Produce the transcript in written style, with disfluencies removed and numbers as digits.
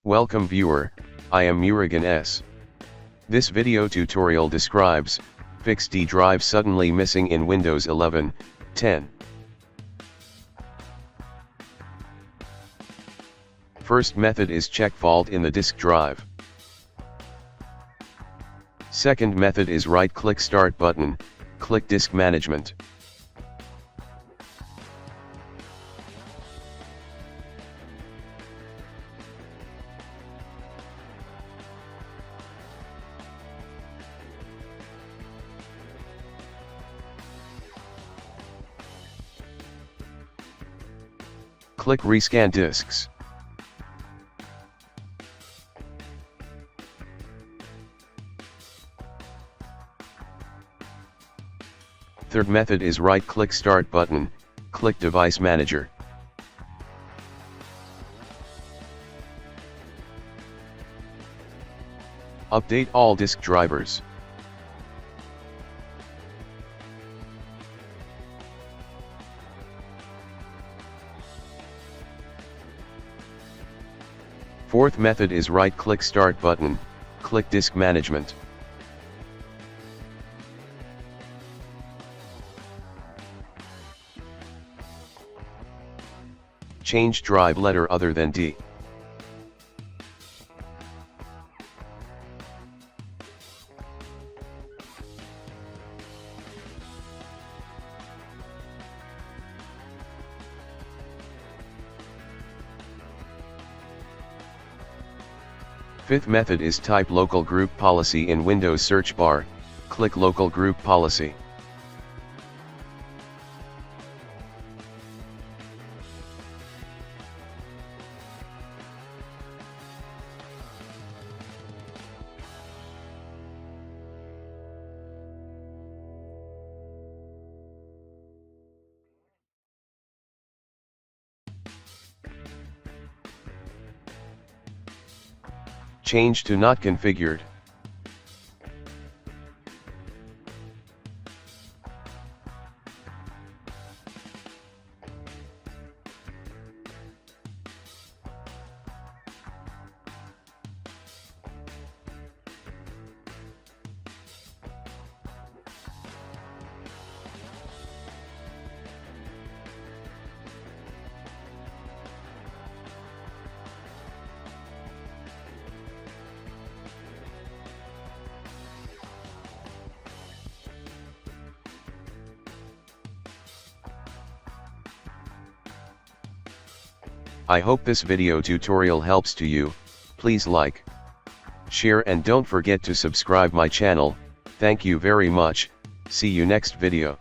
Welcome viewer, I am Murugan S. This video tutorial describes, fix D drive suddenly missing in Windows 11, 10. First method is check fault in the disk drive. Second method is right-click Start button, click Disk Management. Click Rescan Disks. Third method is right-click Start button, click Device Manager. Update all disk drivers. Fourth method is right-click Start button, click Disk Management. Change drive letter other than D. Fifth method is type local group policy in Windows search bar, click local group policy. Change to not configured. I hope this video tutorial helps to you. Please like, share and don't forget to subscribe my channel. Thank you very much. See you next video.